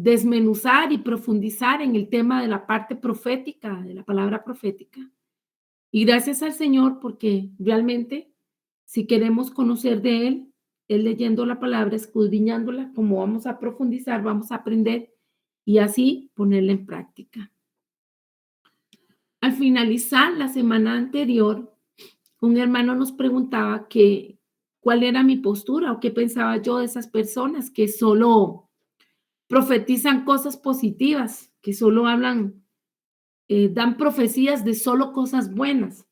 desmenuzar y profundizar en el tema de la parte profética, de la palabra profética. Y gracias al Señor, porque realmente si queremos conocer de Él leyendo la palabra, escudriñándola, como vamos a profundizar, vamos a aprender y así ponerla en práctica. Al finalizar la semana anterior, un hermano nos preguntaba cuál era mi postura o qué pensaba yo de esas personas que solo profetizan cosas positivas, que solo hablan, dan profecías de solo cosas buenas.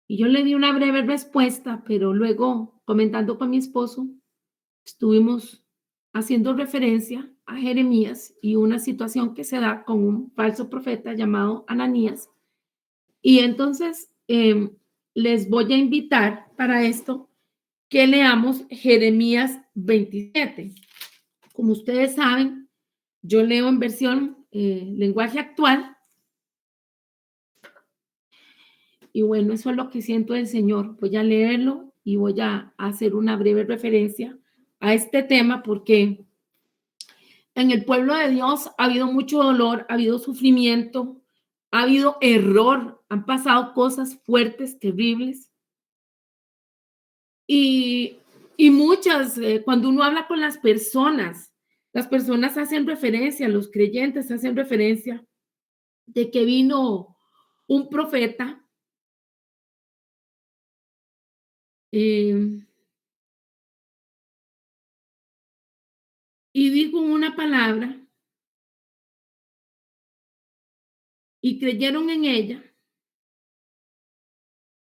Y yo le di una breve respuesta, pero luego, comentando con mi esposo, estuvimos haciendo referencia a Jeremías y una situación que se da con un falso profeta llamado Ananías. Y entonces les voy a invitar para esto que leamos Jeremías 27. Como ustedes saben, yo leo en versión lenguaje actual. Y bueno, eso es lo que siento del Señor. Voy a leerlo y voy a hacer una breve referencia a este tema porque en el pueblo de Dios ha habido mucho dolor, ha habido sufrimiento, ha habido error, han pasado cosas fuertes, terribles. Y muchas, cuando uno habla con las personas hacen referencia, los creyentes hacen referencia de que vino un profeta eh, y dijo una palabra y creyeron en ella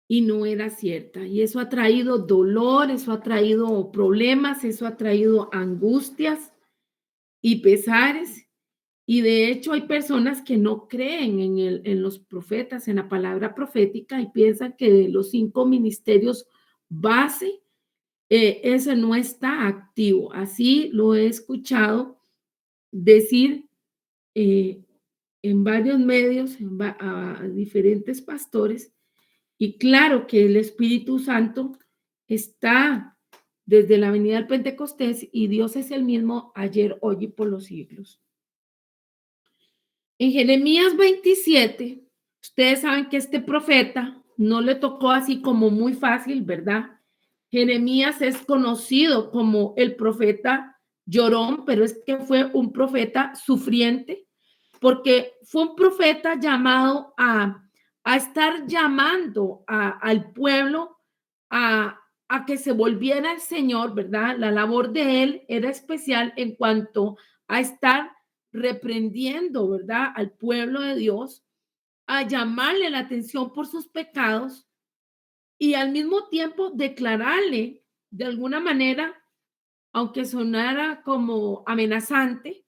y no era cierta. Y eso ha traído dolor, eso ha traído problemas, eso ha traído angustias y pesares. Y de hecho hay personas que no creen en los profetas, en la palabra profética y piensan que los 5 ministerios base, ese no está activo. Así lo he escuchado decir eh, en varios medios, a diferentes pastores. Y claro que el Espíritu Santo está desde la venida del Pentecostés y Dios es el mismo ayer, hoy y por los siglos. En Jeremías 27, ustedes saben que este profeta no le tocó así como muy fácil, ¿verdad? Jeremías es conocido como el profeta llorón, pero es que fue un profeta sufriente, porque fue un profeta llamado a estar llamando al pueblo a que se volviera al Señor, ¿verdad? La labor de él era especial en cuanto a estar reprendiendo, ¿verdad? Al pueblo de Dios, a llamarle la atención por sus pecados y al mismo tiempo declararle de alguna manera, aunque sonara como amenazante,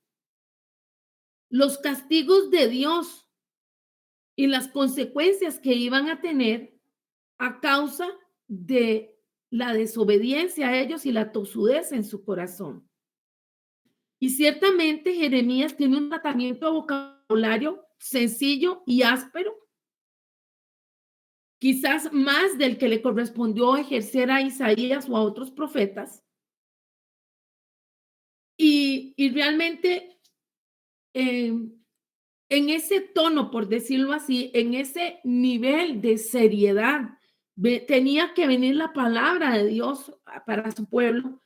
los castigos de Dios y las consecuencias que iban a tener a causa de la desobediencia a ellos y la tosudez en su corazón. Y ciertamente Jeremías tiene un tratamiento de vocabulario sencillo y áspero, quizás más del que le correspondió ejercer a Isaías o a otros profetas. Y realmente en ese tono, por decirlo así, en ese nivel de seriedad, tenía que venir la palabra de Dios para su pueblo,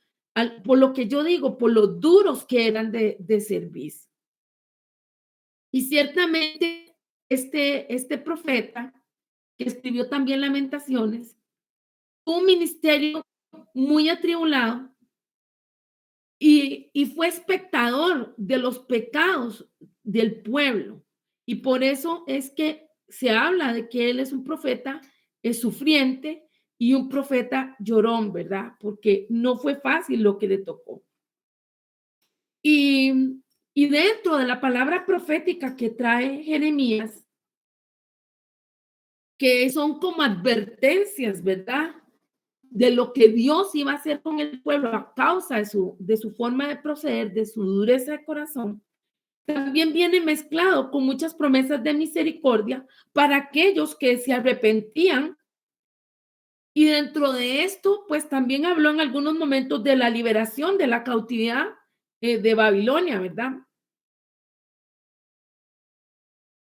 por lo que yo digo, por lo duros que eran de servicio. Y ciertamente este profeta, que escribió también Lamentaciones, un ministerio muy atribulado y fue espectador de los pecados del pueblo. Y por eso es que se habla de que él es un profeta sufriente y un profeta llorón, ¿verdad? Porque no fue fácil lo que le tocó. Y, y dentro de la palabra profética que trae Jeremías, que son como advertencias, ¿verdad? De lo que Dios iba a hacer con el pueblo a causa de su forma de proceder, de su dureza de corazón, también viene mezclado con muchas promesas de misericordia para aquellos que se arrepentían. Y dentro de esto, pues también habló en algunos momentos de la liberación de la cautividad de Babilonia, ¿verdad?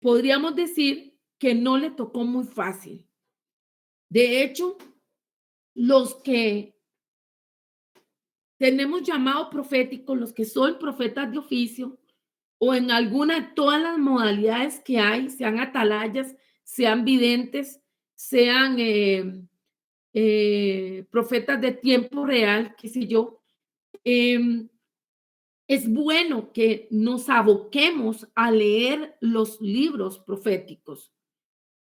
Podríamos decir que no le tocó muy fácil. De hecho, los que tenemos llamado profético, los que son profetas de oficio, o en alguna de todas las modalidades que hay, sean atalayas, sean videntes, sean profetas de tiempo real, qué sé yo, eh, es bueno que nos aboquemos a leer los libros proféticos,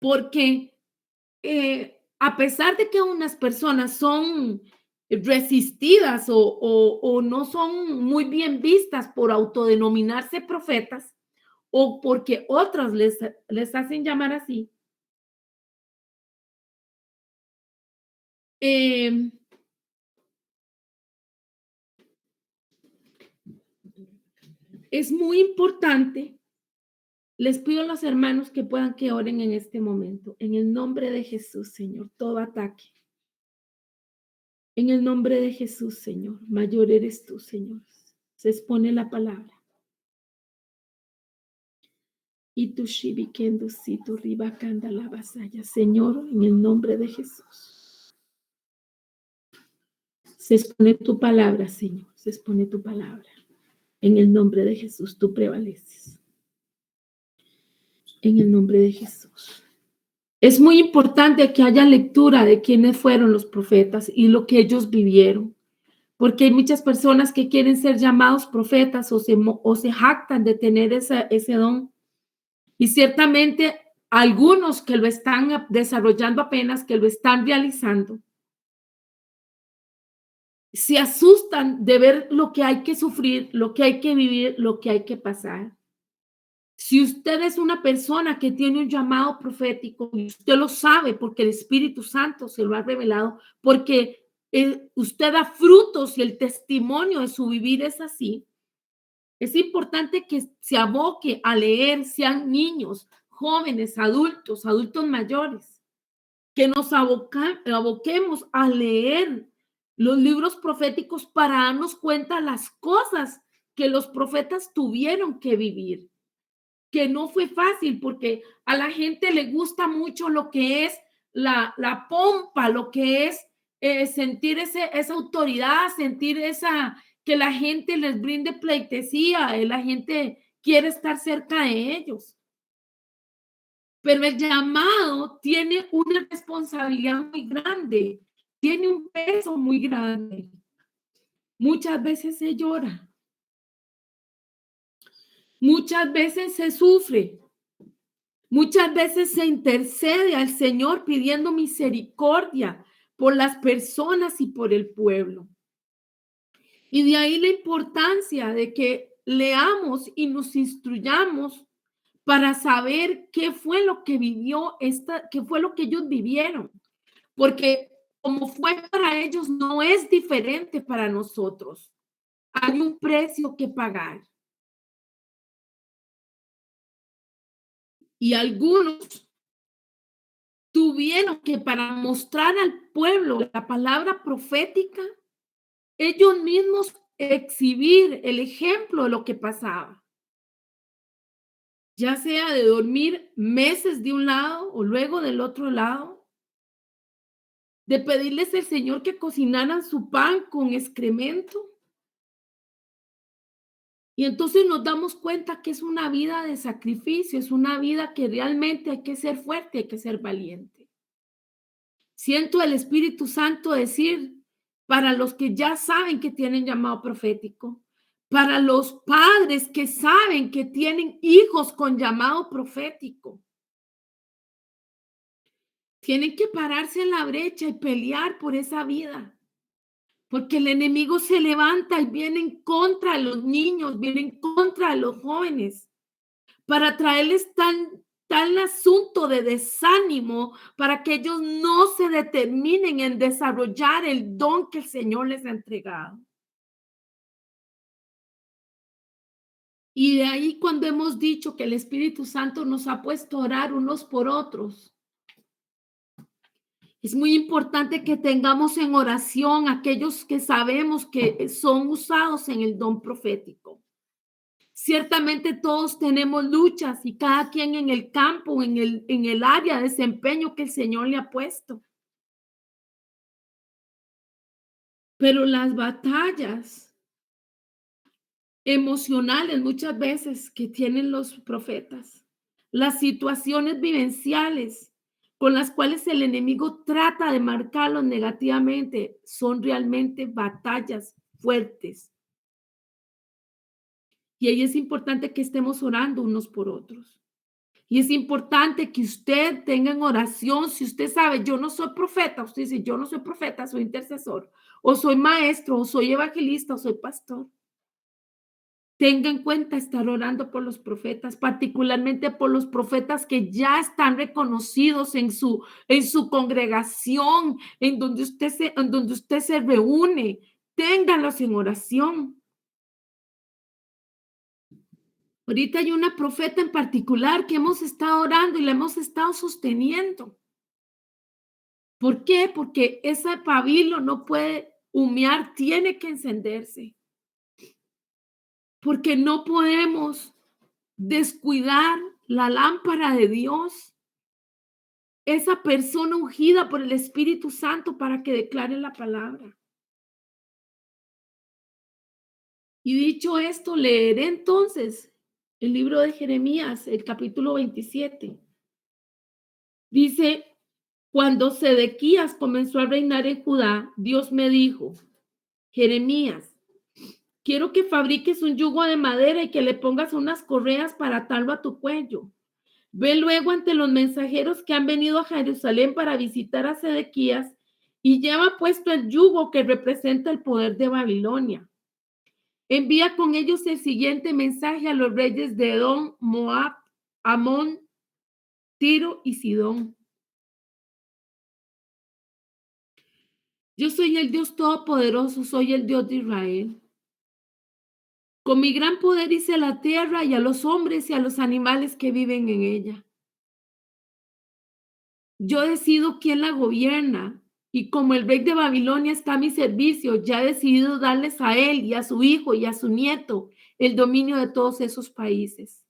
porque a pesar de que unas personas son resistidas o no son muy bien vistas por autodenominarse profetas o porque otros les hacen llamar así, eh, es muy importante. Les pido a los hermanos que puedan que oren en este momento. En el nombre de Jesús, Señor, todo ataque. En el nombre de Jesús, Señor, mayor eres tú, Señor. Se expone la palabra. Y tu shibikendo si tu ribacanda la vasalla, Señor, en el nombre de Jesús. Se expone tu palabra, Señor. Se expone tu palabra. En el nombre de Jesús, tú prevaleces. En el nombre de Jesús. Es muy importante que haya lectura de quiénes fueron los profetas y lo que ellos vivieron, porque hay muchas personas que quieren ser llamados profetas o se jactan de tener ese don. Y ciertamente algunos que lo están desarrollando apenas, que lo están realizando, se asustan de ver lo que hay que sufrir, lo que hay que vivir, lo que hay que pasar. Si usted es una persona que tiene un llamado profético, y usted lo sabe porque el Espíritu Santo se lo ha revelado, porque usted da frutos y el testimonio de su vivir es así, es importante que se aboque a leer, sean niños, jóvenes, adultos mayores, que nos aboquemos a leer los libros proféticos para darnos cuenta las cosas que los profetas tuvieron que vivir, que no fue fácil, porque a la gente le gusta mucho lo que es la pompa, lo que es sentir esa autoridad, sentir que la gente les brinde pleitesía, la gente quiere estar cerca de ellos. Pero el llamado tiene una responsabilidad muy grande, tiene un peso muy grande. Muchas veces se llora, muchas veces se sufre, muchas veces se intercede al Señor pidiendo misericordia por las personas y por el pueblo. Y de ahí la importancia de que leamos y nos instruyamos para saber qué fue lo que qué fue lo que ellos vivieron. Porque como fue para ellos, no es diferente para nosotros. Hay un precio que pagar. Y algunos tuvieron que, para mostrar al pueblo la palabra profética, ellos mismos exhibir el ejemplo de lo que pasaba, ya sea de dormir meses de un lado o luego del otro lado, de pedirles al Señor que cocinaran su pan con excremento. Y entonces nos damos cuenta que es una vida de sacrificio, es una vida que realmente hay que ser fuerte, hay que ser valiente. Siento el Espíritu Santo decir para los que ya saben que tienen llamado profético, para los padres que saben que tienen hijos con llamado profético, tienen que pararse en la brecha y pelear por esa vida, porque el enemigo se levanta y viene en contra de los niños, viene en contra de los jóvenes, para traerles tal asunto de desánimo para que ellos no se determinen en desarrollar el don que el Señor les ha entregado. Y de ahí cuando hemos dicho que el Espíritu Santo nos ha puesto a orar unos por otros Es muy importante que tengamos en oración aquellos que sabemos que son usados en el don profético. Ciertamente todos tenemos luchas y cada quien en el campo, en el área de desempeño que el Señor le ha puesto. Pero las batallas emocionales muchas veces que tienen los profetas, las situaciones vivenciales con las cuales el enemigo trata de marcarlos negativamente, son realmente batallas fuertes. Y ahí es importante que estemos orando unos por otros. Y es importante que usted tenga en oración, si usted sabe, yo no soy profeta, usted dice, yo no soy profeta, soy intercesor, o soy maestro, o soy evangelista, o soy pastor. Tenga en cuenta estar orando por los profetas, particularmente por los profetas que ya están reconocidos en su congregación, en donde usted se reúne. Ténganlos en oración. Ahorita hay una profeta en particular que hemos estado orando y la hemos estado sosteniendo. ¿Por qué? Porque ese pabilo no puede humear, tiene que encenderse. Porque no podemos descuidar la lámpara de Dios, esa persona ungida por el Espíritu Santo para que declare la palabra. Y dicho esto, leeré entonces el libro de Jeremías, el capítulo 27. Dice, cuando Sedequías comenzó a reinar en Judá, Dios me dijo, Jeremías, quiero que fabriques un yugo de madera y que le pongas unas correas para atarlo a tu cuello. Ve luego ante los mensajeros que han venido a Jerusalén para visitar a Sedequías y lleva puesto el yugo que representa el poder de Babilonia. Envía con ellos el siguiente mensaje a los reyes de Edom, Moab, Amón, Tiro y Sidón. Yo soy el Dios Todopoderoso, soy el Dios de Israel. Con mi gran poder hice la tierra y a los hombres y a los animales que viven en ella. Yo decido quién la gobierna y como el rey de Babilonia está a mi servicio, ya he decidido darles a él y a su hijo y a su nieto el dominio de todos esos países.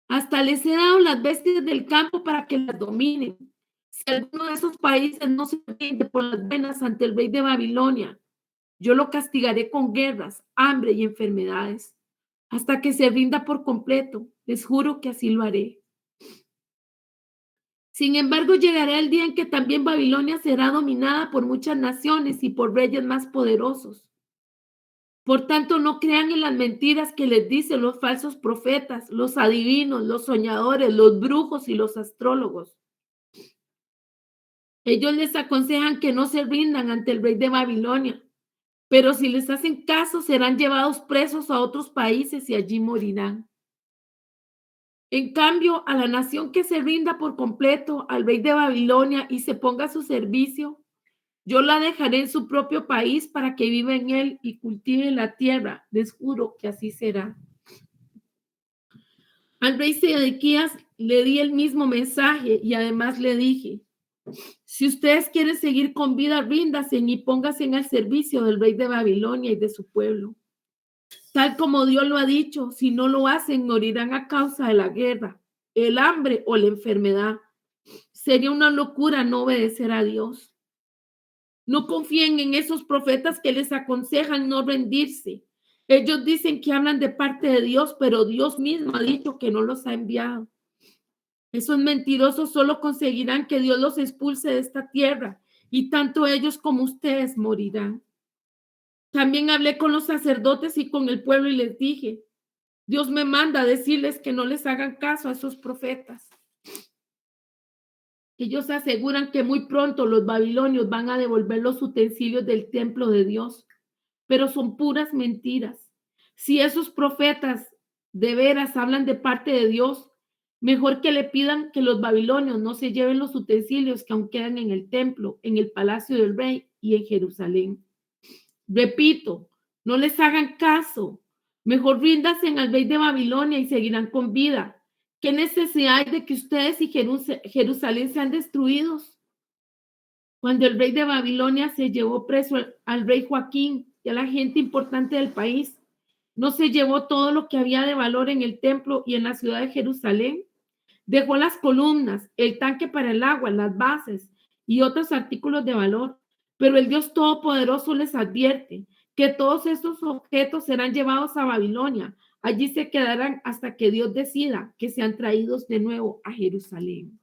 Hasta les he dado las bestias del campo para que las dominen. Si alguno de esos países no se rinde por las buenas ante el rey de Babilonia, yo lo castigaré con guerras, hambre y enfermedades, hasta que se rinda por completo. Les juro que así lo haré. Sin embargo, llegará el día en que también Babilonia será dominada por muchas naciones y por reyes más poderosos. Por tanto, no crean en las mentiras que les dicen los falsos profetas, los adivinos, los soñadores, los brujos y los astrólogos. Ellos les aconsejan que no se rindan ante el rey de Babilonia, pero si les hacen caso, serán llevados presos a otros países y allí morirán. En cambio, a la nación que se rinda por completo al rey de Babilonia y se ponga a su servicio, yo la dejaré en su propio país para que viva en él y cultive la tierra. Les juro que así será. Al rey Sedequías le di el mismo mensaje y además le dije, si ustedes quieren seguir con vida, ríndanse y pónganse al servicio del rey de Babilonia y de su pueblo. Tal como Dios lo ha dicho, si no lo hacen, morirán a causa de la guerra, el hambre o la enfermedad. Sería una locura no obedecer a Dios. No confíen en esos profetas que les aconsejan no rendirse. Ellos dicen que hablan de parte de Dios, pero Dios mismo ha dicho que no los ha enviado. Esos mentirosos solo conseguirán que Dios los expulse de esta tierra y tanto ellos como ustedes morirán. También hablé con los sacerdotes y con el pueblo y les dije, Dios me manda a decirles que no les hagan caso a esos profetas. Ellos aseguran que muy pronto los babilonios van a devolver los utensilios del templo de Dios, pero son puras mentiras. Si esos profetas de veras hablan de parte de Dios, mejor que le pidan que los babilonios no se lleven los utensilios que aún quedan en el templo, en el palacio del rey y en Jerusalén. Repito, no les hagan caso. Mejor ríndanse al rey de Babilonia y seguirán con vida. ¿Qué necesidad hay de que ustedes y Jerusalén sean destruidos? cuando el rey de Babilonia se llevó preso al rey Joaquín y a la gente importante del país, no se llevó todo lo que había de valor en el templo y en la ciudad de Jerusalén. Dejó las columnas, el tanque para el agua, las bases y otros artículos de valor. Pero el Dios Todopoderoso les advierte que todos estos objetos serán llevados a Babilonia. Allí se quedarán hasta que Dios decida que sean traídos de nuevo a Jerusalén.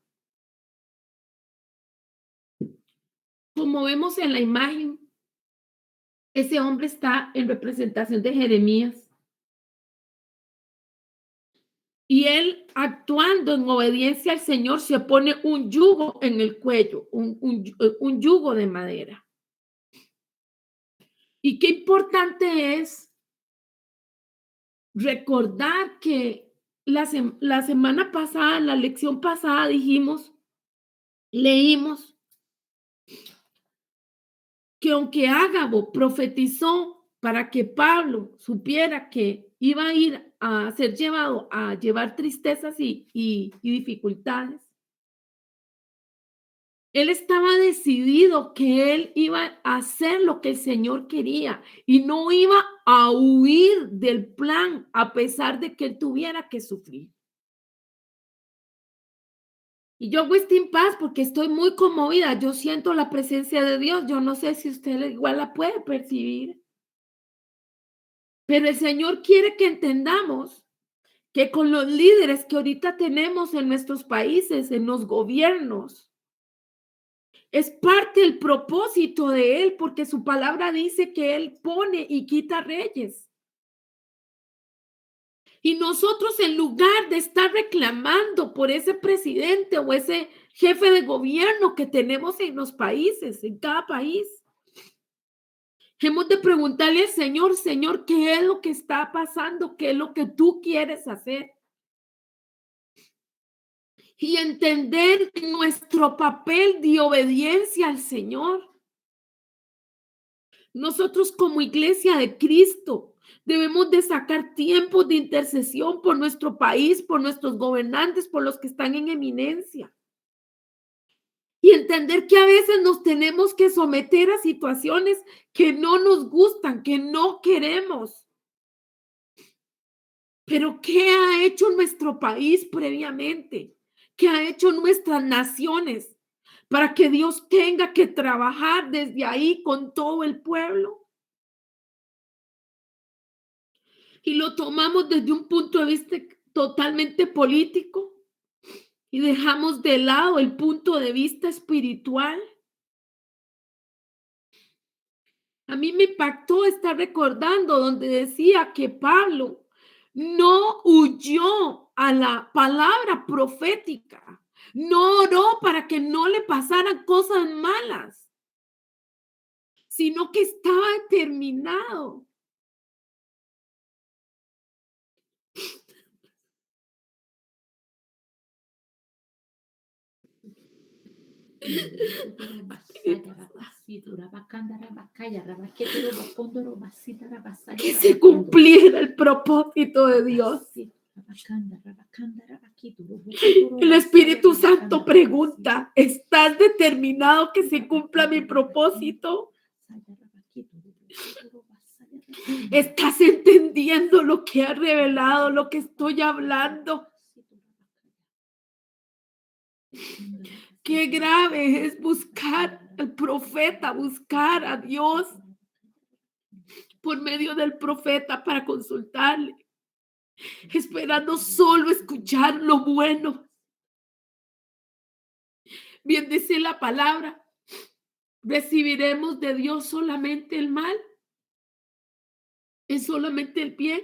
Como vemos en la imagen, ese hombre está en representación de Jeremías. Y él, actuando en obediencia al Señor, se pone un yugo en el cuello, un yugo de madera. Y qué importante es recordar que la semana pasada, en la lección pasada, leímos que aunque Ágabo profetizó para que Pablo supiera que iba a ir a ser llevado a llevar tristezas y dificultades, él estaba decidido que él iba a hacer lo que el Señor quería y no iba a huir del plan a pesar de que él tuviera que sufrir. Y yo hago en paz porque estoy muy conmovida. Yo siento la presencia de Dios. Yo no sé si usted igual la puede percibir. Pero el Señor quiere que entendamos que con los líderes que ahorita tenemos en nuestros países, en los gobiernos, es parte del propósito de Él, porque su palabra dice que Él pone y quita reyes. Y nosotros, en lugar de estar reclamando por ese presidente o ese jefe de gobierno que tenemos en los países, en cada país, hemos de preguntarle al Señor, Señor, ¿qué es lo que está pasando? ¿Qué es lo que tú quieres hacer? Y entender nuestro papel de obediencia al Señor. Nosotros como iglesia de Cristo debemos de sacar tiempos de intercesión por nuestro país, por nuestros gobernantes, por los que están en eminencia. Y entender que a veces nos tenemos que someter a situaciones que no nos gustan, que no queremos. Pero ¿qué ha hecho nuestro país previamente? ¿Qué ha hecho nuestras naciones para que Dios tenga que trabajar desde ahí con todo el pueblo? Y lo tomamos desde un punto de vista totalmente político y dejamos de lado el punto de vista espiritual. A mí me impactó estar recordando donde decía que Pablo no huyó a la palabra profética, no oró para que no le pasaran cosas malas, sino que estaba determinado. Que se cumpliera el propósito de Dios. El Espíritu Santo pregunta, ¿estás determinado que se cumpla mi propósito? ¿Estás entendiendo lo que ha revelado, lo que estoy hablando? Qué grave es buscar al profeta, buscar a Dios por medio del profeta para consultarle, esperando solo escuchar lo bueno. Bien dice la palabra, ¿recibiremos de Dios solamente el mal? ¿Es solamente el bien?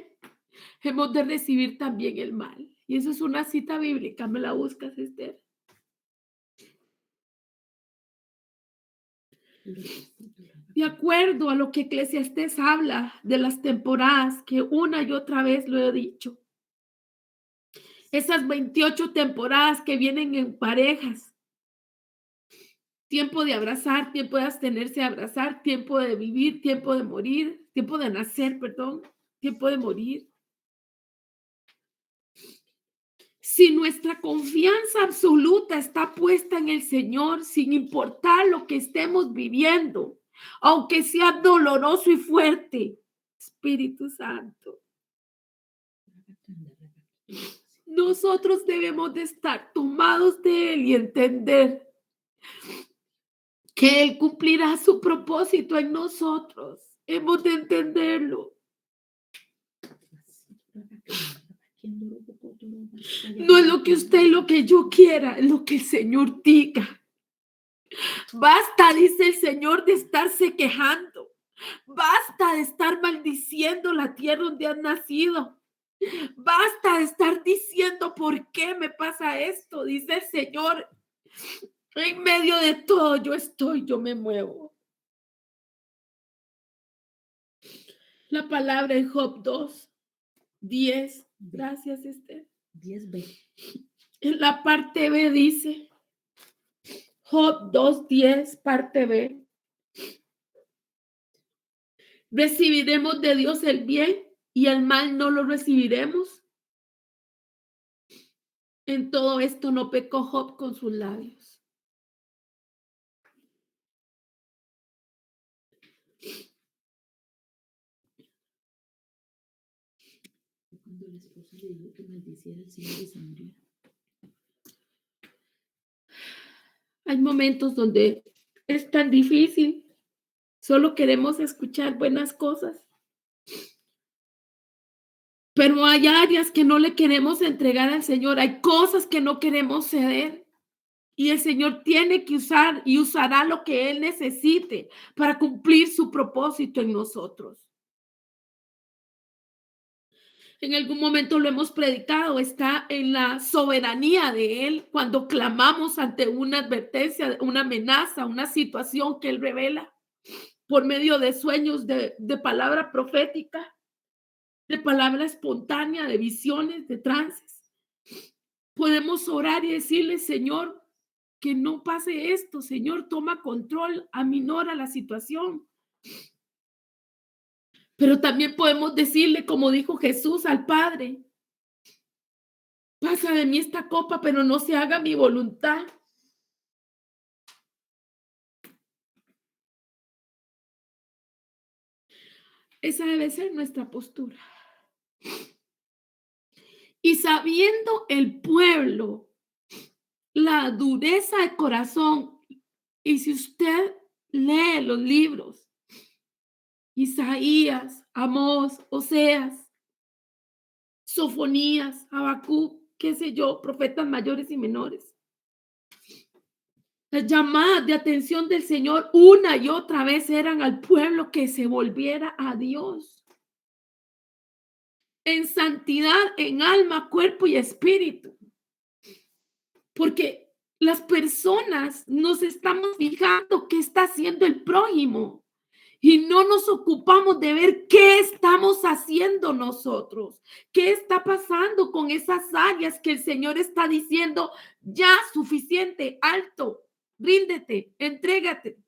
Hemos de recibir también el mal. Y eso es una cita bíblica, ¿me la buscas, Esther? De acuerdo a lo que Eclesiastés habla de las temporadas, que una y otra vez lo he dicho, esas 28 temporadas que vienen en parejas, tiempo de abrazar, tiempo de abstenerse de abrazar, tiempo de vivir, tiempo de morir, tiempo de nacer, perdón, tiempo de morir. Si nuestra confianza absoluta está puesta en el Señor, sin importar lo que estemos viviendo, aunque sea doloroso y fuerte, Espíritu Santo, nosotros debemos de estar tomados de Él y entender que Él cumplirá su propósito en nosotros. Hemos de entenderlo. No es lo que usted y lo que yo quiera, es lo que el Señor diga. Basta, dice el Señor, de estarse quejando. Basta de estar maldiciendo la tierra donde has nacido. Basta de estar diciendo por qué me pasa esto, dice el Señor. En medio de todo yo estoy, yo me muevo. La palabra en Job 2:10. Gracias, Esther. 10b. En la parte B dice, Job 2:10, parte B. ¿Recibiremos de Dios el bien y el mal no lo recibiremos? En todo esto no pecó Job con sus labios. Cuando la esposa le dijo que maldiciera al Señor y se murió. Hay momentos donde es tan difícil. Solo queremos escuchar buenas cosas. Pero hay áreas que no le queremos entregar al Señor. Hay cosas que no queremos ceder. Y el Señor tiene que usar y usará lo que Él necesite para cumplir su propósito en nosotros. En algún momento lo hemos predicado, está en la soberanía de Él cuando clamamos ante una advertencia, una amenaza, una situación que Él revela por medio de sueños, de palabra profética, de palabra espontánea, de visiones, de trances. Podemos orar y decirle, Señor, que no pase esto, Señor, toma control, aminora la situación. Pero también podemos decirle, como dijo Jesús al Padre, pasa de mí esta copa, pero no se haga mi voluntad. Esa debe ser nuestra postura. Y sabiendo el pueblo la dureza de corazón, y si usted lee los libros, Isaías, Amós, Oseas, Sofonías, Habacuc, qué sé yo, profetas mayores y menores, las llamadas de atención del Señor una y otra vez eran al pueblo que se volviera a Dios en santidad, en alma, cuerpo y espíritu. Porque las personas nos estamos fijando qué está haciendo el prójimo y no nos ocupamos de ver qué estamos haciendo nosotros, qué está pasando con esas áreas que el Señor está diciendo, ya suficiente, alto, ríndete, entrégate,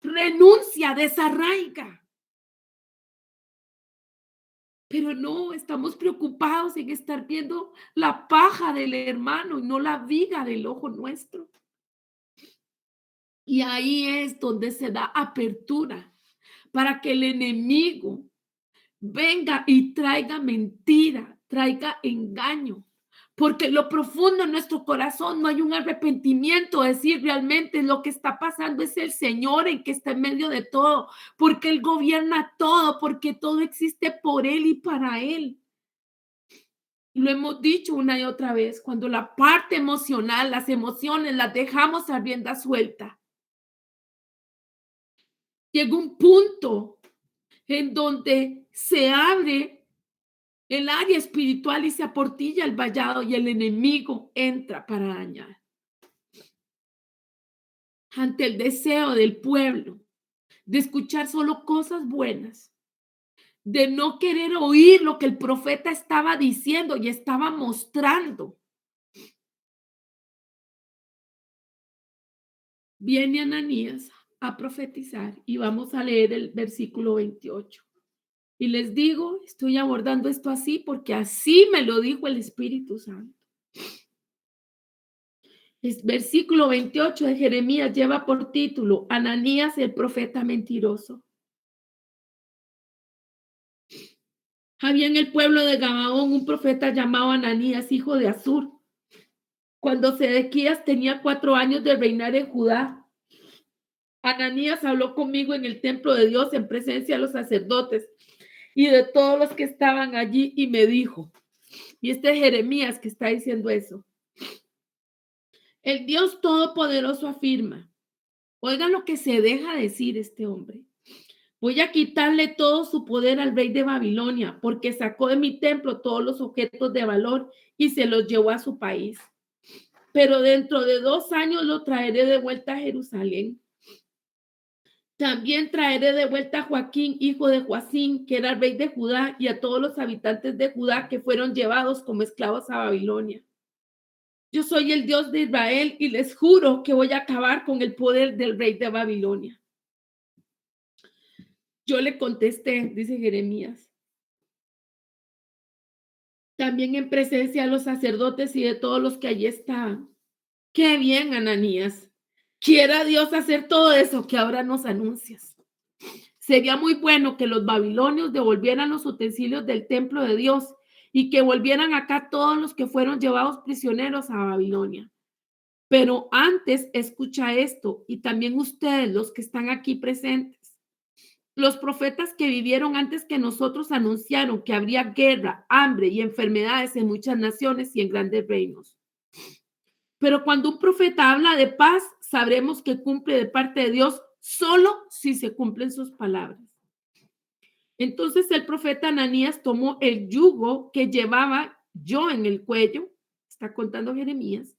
renuncia, desarraiga. Pero no, estamos preocupados en estar viendo la paja del hermano y no la viga del ojo nuestro. Y ahí es donde se da apertura para que el enemigo venga y traiga mentira, traiga engaño. Porque en lo profundo de nuestro corazón no hay un arrepentimiento, decir realmente lo que está pasando es el Señor en que está en medio de todo, porque Él gobierna todo, porque todo existe por Él y para Él. Lo hemos dicho una y otra vez, cuando la parte emocional, las emociones las dejamos a rienda suelta, llega un punto en donde se abre el área espiritual y se aportilla el vallado y el enemigo entra para dañar. Ante el deseo del pueblo de escuchar solo cosas buenas, de no querer oír lo que el profeta estaba diciendo y estaba mostrando, viene Ananías a profetizar y vamos a leer el versículo 28. Y les digo, estoy abordando esto así porque así me lo dijo el Espíritu Santo. Es versículo 28 de Jeremías lleva por título Ananías el profeta mentiroso. Había en el pueblo de Gabaón un profeta llamado Ananías, hijo de Azur. Cuando Sedequías tenía 4 años de reinar en Judá, Ananías habló conmigo en el templo de Dios en presencia de los sacerdotes y de todos los que estaban allí y me dijo, y este es Jeremías que está diciendo eso, el Dios Todopoderoso afirma, oigan lo que se deja decir este hombre, voy a quitarle todo su poder al rey de Babilonia porque sacó de mi templo todos los objetos de valor y se los llevó a su país. Pero dentro de 2 años lo traeré de vuelta a Jerusalén. También traeré de vuelta a Joaquín, hijo de Joacín, que era el rey de Judá, y a todos los habitantes de Judá que fueron llevados como esclavos a Babilonia. Yo soy el Dios de Israel y les juro que voy a acabar con el poder del rey de Babilonia. Yo le contesté, dice Jeremías, también en presencia de los sacerdotes y de todos los que allí estaban. Qué bien, Ananías. Quiera Dios hacer todo eso que ahora nos anuncias. Sería muy bueno que los babilonios devolvieran los utensilios del templo de Dios y que volvieran acá todos los que fueron llevados prisioneros a Babilonia. Pero antes, escucha esto, y también ustedes, los que están aquí presentes. Los profetas que vivieron antes que nosotros anunciaron que habría guerra, hambre y enfermedades en muchas naciones y en grandes reinos. Pero cuando un profeta habla de paz, sabremos que cumple de parte de Dios solo si se cumplen sus palabras. Entonces el profeta Ananías tomó el yugo que llevaba yo en el cuello, está contando Jeremías,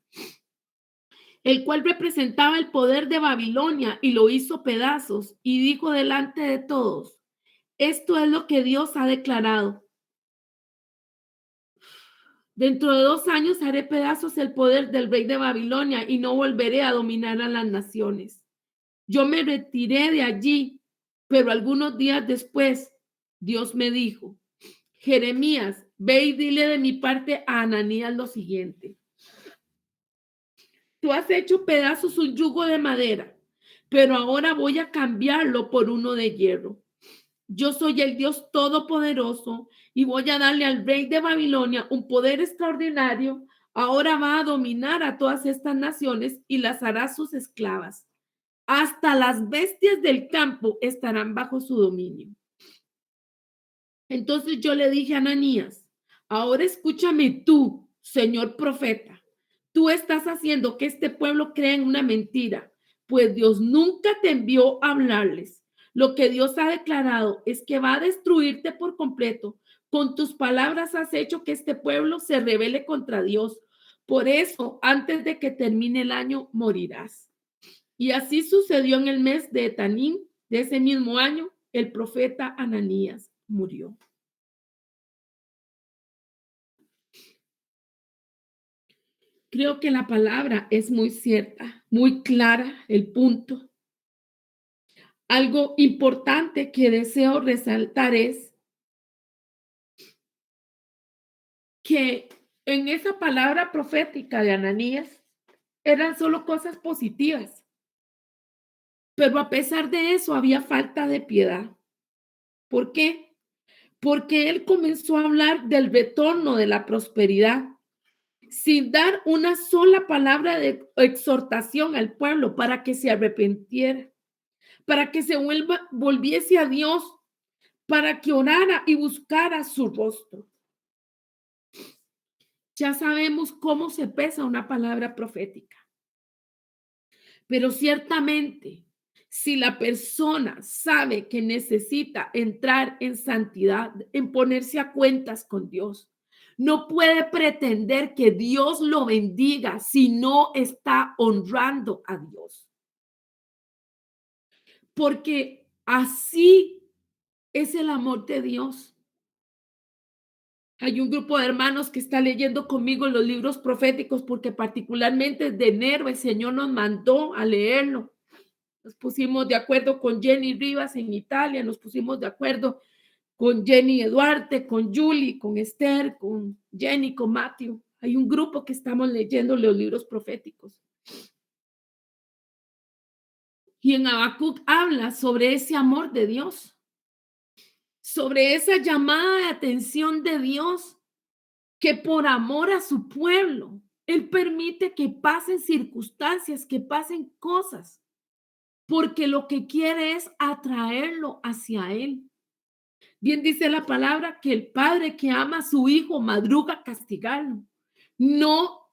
el cual representaba el poder de Babilonia y lo hizo pedazos y dijo delante de todos, esto es lo que Dios ha declarado. Dentro de 2 años haré pedazos el poder del rey de Babilonia y no volveré a dominar a las naciones. Yo me retiré de allí, pero algunos días después, Dios me dijo, Jeremías, ve y dile de mi parte a Ananías lo siguiente. Tú has hecho pedazos un yugo de madera, pero ahora voy a cambiarlo por uno de hierro. Yo soy el Dios Todopoderoso y voy a darle al rey de Babilonia un poder extraordinario. Ahora va a dominar a todas estas naciones y las hará sus esclavas. Hasta las bestias del campo estarán bajo su dominio. Entonces yo le dije a Ananías, ahora escúchame tú, señor profeta. Tú estás haciendo que este pueblo crea en una mentira, pues Dios nunca te envió a hablarles. Lo que Dios ha declarado es que va a destruirte por completo. Con tus palabras has hecho que este pueblo se rebele contra Dios. Por eso, antes de que termine el año, morirás. Y así sucedió en el mes de Etanín de ese mismo año, el profeta Ananías murió. Creo que la palabra es muy cierta, muy clara, el punto. Algo importante que deseo resaltar es que en esa palabra profética de Ananías eran solo cosas positivas, pero a pesar de eso había falta de piedad. ¿Por qué? Porque él comenzó a hablar del retorno de la prosperidad sin dar una sola palabra de exhortación al pueblo para que se arrepintiera, para que se volviese a Dios, para que orara y buscara su rostro. Ya sabemos cómo se pesa una palabra profética, pero ciertamente, si la persona sabe que necesita entrar en santidad, en ponerse a cuentas con Dios, no puede pretender que Dios lo bendiga si no está honrando a Dios. Porque así es el amor de Dios. Hay un grupo de hermanos que está leyendo conmigo los libros proféticos porque particularmente de enero el Señor nos mandó a leerlo. Nos pusimos de acuerdo con Jenny Rivas en Italia, nos pusimos de acuerdo con Jenny Duarte, con Julie, con Esther, con Jenny, con Matthew. Hay un grupo que estamos leyendo los libros proféticos. Y en Habacuc habla sobre ese amor de Dios, sobre esa llamada de atención de Dios, que por amor a su pueblo, Él permite que pasen circunstancias, que pasen cosas, porque lo que quiere es atraerlo hacia Él. Bien dice la palabra que el padre que ama a su hijo madruga a castigarlo, no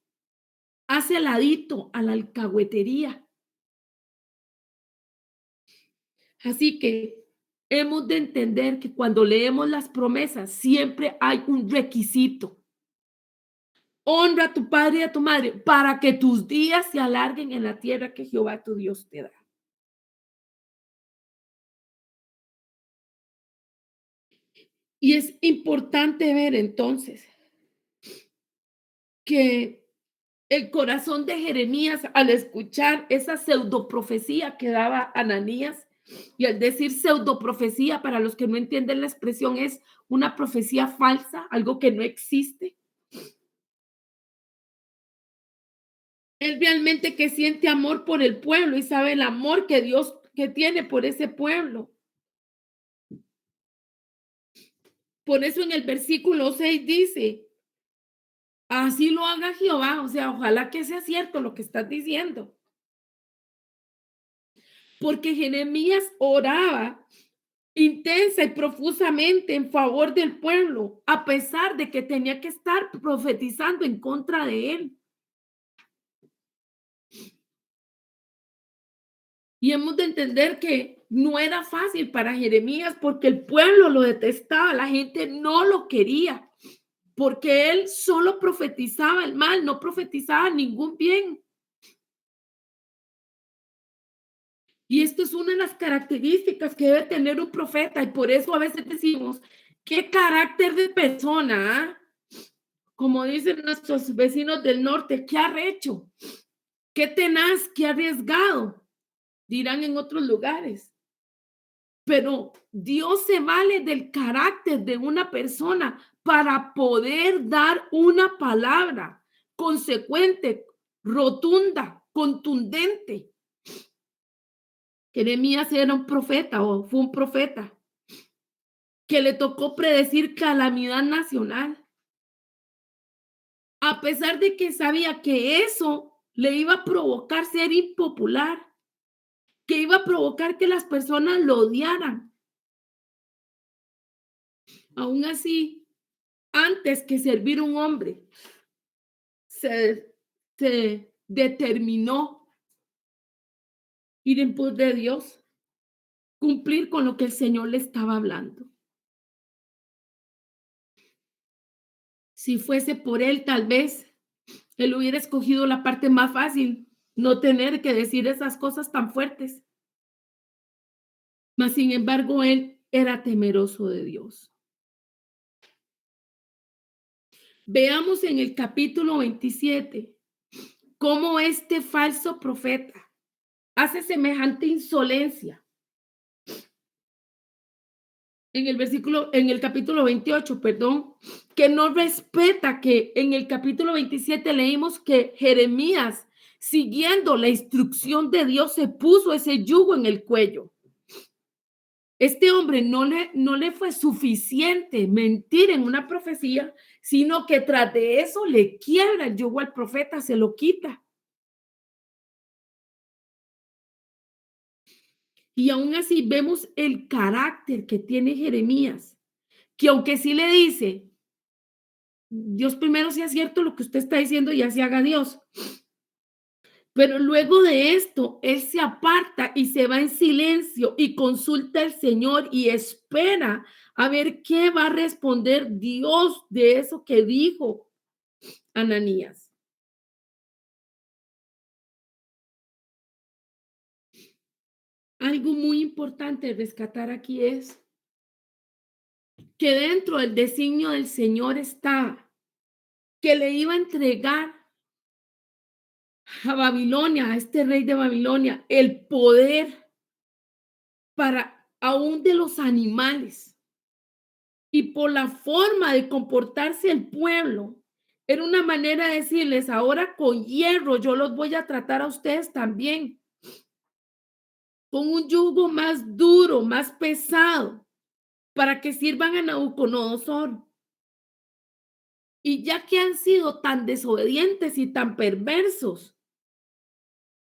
hace ladito a la alcahuetería. Así que hemos de entender que cuando leemos las promesas siempre hay un requisito. Honra a tu padre y a tu madre para que tus días se alarguen en la tierra que Jehová tu Dios te da. Y es importante ver entonces que el corazón de Jeremías al escuchar esa pseudoprofecía que daba Ananías, y al decir pseudoprofecía, para los que no entienden la expresión, es una profecía falsa, algo que no existe. Él realmente que siente amor por el pueblo y sabe el amor que Dios que tiene por ese pueblo. Por eso en el versículo 6 dice, así lo haga Jehová, o sea, ojalá que sea cierto lo que estás diciendo. Porque Jeremías oraba intensa y profusamente en favor del pueblo, a pesar de que tenía que estar profetizando en contra de él. Y hemos de entender que no era fácil para Jeremías porque el pueblo lo detestaba, la gente no lo quería, porque él solo profetizaba el mal, no profetizaba ningún bien. Y esto es una de las características que debe tener un profeta, y por eso a veces decimos, ¿qué carácter de persona? ¿Ah? Como dicen nuestros vecinos del norte, qué arrecho, qué tenaz, qué arriesgado, dirán en otros lugares. Pero Dios se vale del carácter de una persona para poder dar una palabra consecuente, rotunda, contundente. Jeremías era un profeta o fue un profeta que le tocó predecir calamidad nacional, a pesar de que sabía que eso le iba a provocar ser impopular, que iba a provocar que las personas lo odiaran. Aún así, antes que servir un hombre, se, se determinó ir en pos de Dios, cumplir con lo que el Señor le estaba hablando. Si fuese por él, tal vez él hubiera escogido la parte más fácil, no tener que decir esas cosas tan fuertes. Mas, sin embargo, él era temeroso de Dios. Veamos en el capítulo 27 cómo este falso profeta hace semejante insolencia. En el capítulo 28, perdón, que no respeta, que en el capítulo 27 leímos que Jeremías, siguiendo la instrucción de Dios, se puso ese yugo en el cuello. Este hombre no le fue suficiente mentir en una profecía, sino que tras de eso le quiebra el yugo al profeta, se lo quita. Y aún así vemos el carácter que tiene Jeremías, que aunque sí le dice, Dios primero sea cierto lo que usted está diciendo y así haga Dios. Pero luego de esto, él se aparta y se va en silencio y consulta al Señor y espera a ver qué va a responder Dios de eso que dijo Ananías. Algo muy importante de rescatar aquí es que dentro del designio del Señor está que le iba a entregar a Babilonia, a este rey de Babilonia, el poder para aún de los animales. Y por la forma de comportarse el pueblo, Era una manera de decirles, ahora con hierro yo los voy a tratar a ustedes también, con un yugo más duro, más pesado, para que sirvan a Nabucodonosor. Y ya que han sido tan desobedientes y tan perversos,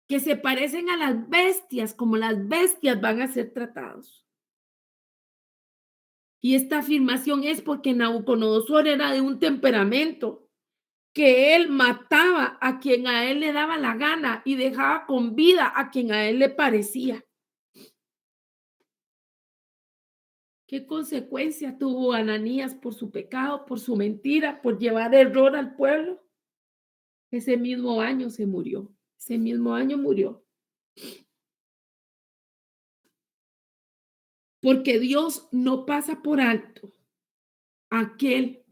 que se parecen a las bestias, como las bestias van a ser tratados. Y esta afirmación es porque Nabucodonosor era de un temperamento que él mataba a quien a él le daba la gana y dejaba con vida a quien a él le parecía. ¿Qué consecuencia tuvo Ananías por su pecado, por su mentira, por llevar error al pueblo? Ese mismo año se murió. Ese mismo año murió. Porque Dios no pasa por alto a aquel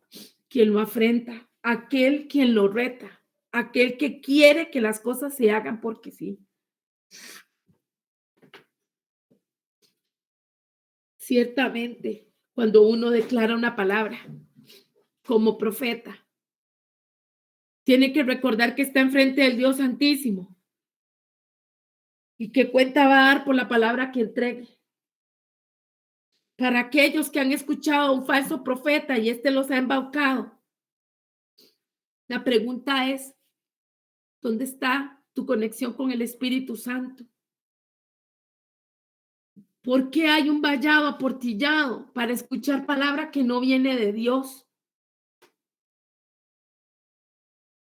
quien lo afrenta, aquel quien lo reta, aquel que quiere que las cosas se hagan porque sí. Ciertamente, cuando uno declara una palabra como profeta, tiene que recordar que está enfrente del Dios Santísimo y que cuenta va a dar por la palabra que entregue. Para aquellos que han escuchado a un falso profeta y este los ha embaucado, la pregunta es, ¿dónde está tu conexión con el Espíritu Santo? ¿Por qué hay un vallado aportillado para escuchar palabra que no viene de Dios?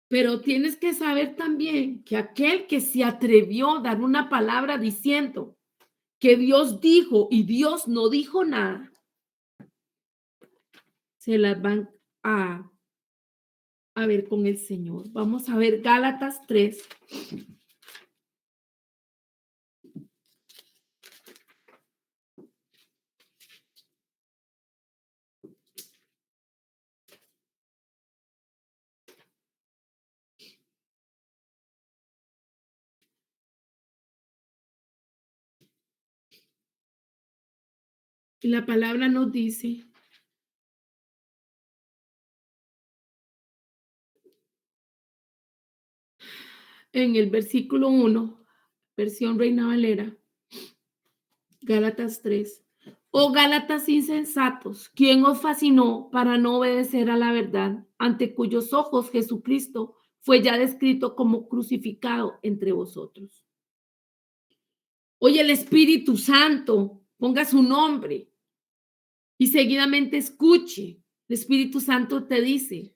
Pero tienes que saber también que aquel que se atrevió a dar una palabra diciendo que Dios dijo y Dios no dijo nada, se las van a ver con el Señor. Vamos a ver Gálatas 3. Y la palabra nos dice en el versículo 1, versión Reina Valera, Gálatas 3. Oh Gálatas insensatos, ¿quién os fascinó para no obedecer a la verdad, ante cuyos ojos Jesucristo fue ya descrito como crucificado entre vosotros? Hoy el Espíritu Santo ponga su nombre y seguidamente escuche. El Espíritu Santo te dice,